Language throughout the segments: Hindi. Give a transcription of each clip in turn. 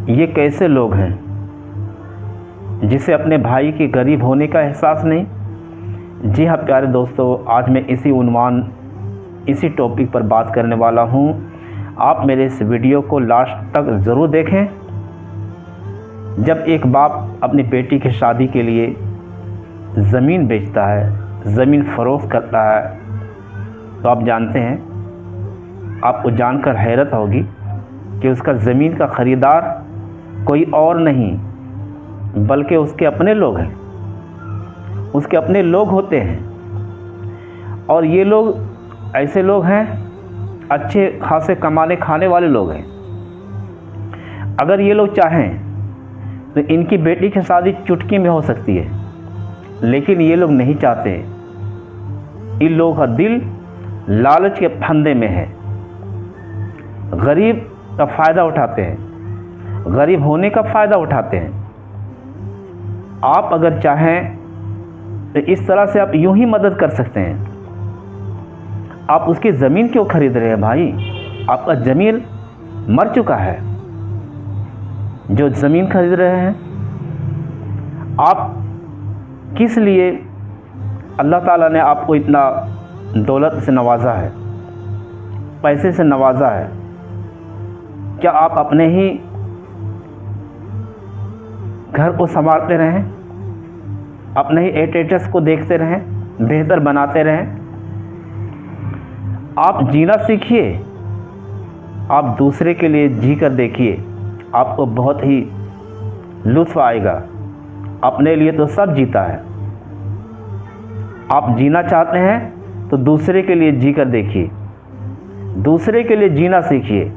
ये कैसे लोग हैं जिसे अपने भाई के गरीब होने का एहसास नहीं। जी हाँ प्यारे दोस्तों, आज मैं इसी टॉपिक पर बात करने वाला हूँ। आप मेरे इस वीडियो को लास्ट तक ज़रूर देखें। जब एक बाप अपनी बेटी की शादी के लिए ज़मीन बेचता है, ज़मीन फ़रोख्त करता है, तो आप जानते हैं, आपको जानकर हैरत होगी कि उसका ज़मीन का ख़रीदार कोई और नहीं बल्कि उसके अपने लोग हैं, उसके अपने लोग होते हैं। और ये लोग ऐसे लोग हैं, अच्छे खासे कमाने खाने वाले लोग हैं। अगर ये लोग चाहें तो इनकी बेटी की शादी चुटकी में हो सकती है, लेकिन ये लोग नहीं चाहते। इन लोगों का दिल लालच के फंदे में है, गरीब का फ़ायदा उठाते हैं, गरीब होने का फ़ायदा उठाते हैं। आप अगर चाहें तो इस तरह से आप यूं ही मदद कर सकते हैं। आप उसकी ज़मीन क्यों खरीद रहे हैं भाई? आपका ज़मीन मर चुका है। जो ज़मीन खरीद रहे हैं, आप किस लिए, अल्लाह ताला ने आपको इतना दौलत से नवाजा है, पैसे से नवाजा है, क्या आप अपने ही घर को संभालते रहें, अपने ही स्टेटस को देखते रहें, बेहतर बनाते रहें? आप जीना सीखिए, आप दूसरे के लिए जी कर देखिए, आपको बहुत ही लुत्फ़ आएगा। अपने लिए तो सब जीता है। आप जीना चाहते हैं तो दूसरे के लिए जी कर देखिए, दूसरे के लिए जीना सीखिए,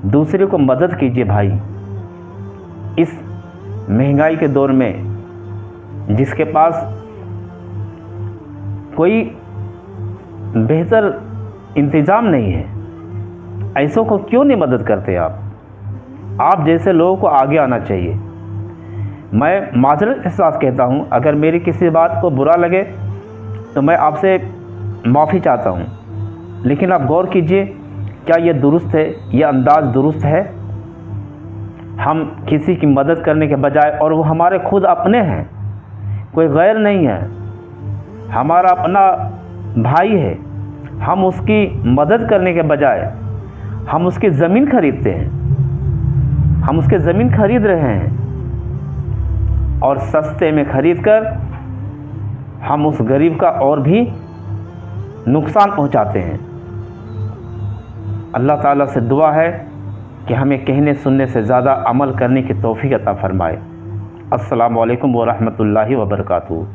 दूसरे को मदद कीजिए भाई। इस महंगाई के दौर में जिसके पास कोई बेहतर इंतज़ाम नहीं है, ऐसों को क्यों नहीं मदद करते आप जैसे लोगों को आगे आना चाहिए। मैं माजरत के साथ कहता हूँ, अगर मेरी किसी बात को बुरा लगे तो मैं आपसे माफ़ी चाहता हूँ, लेकिन आप गौर कीजिए, क्या ये दुरुस्त है? यह अंदाज़ दुरुस्त है? हम किसी की मदद करने के बजाय, और वो हमारे खुद अपने हैं, कोई गैर नहीं है, हमारा अपना भाई है, हम उसकी मदद करने के बजाय हम उसकी ज़मीन खरीदते हैं, हम उसके ज़मीन खरीद रहे हैं, और सस्ते में खरीदकर हम उस गरीब का और भी नुकसान पहुंचाते हैं। अल्लाह ताला से दुआ है कि हमें कहने सुनने से ज़्यादा अमल करने की तौफीक अता फरमाए। अस्सलामु अलैकुम व रहमतुल्लाहि व बरकातुहू।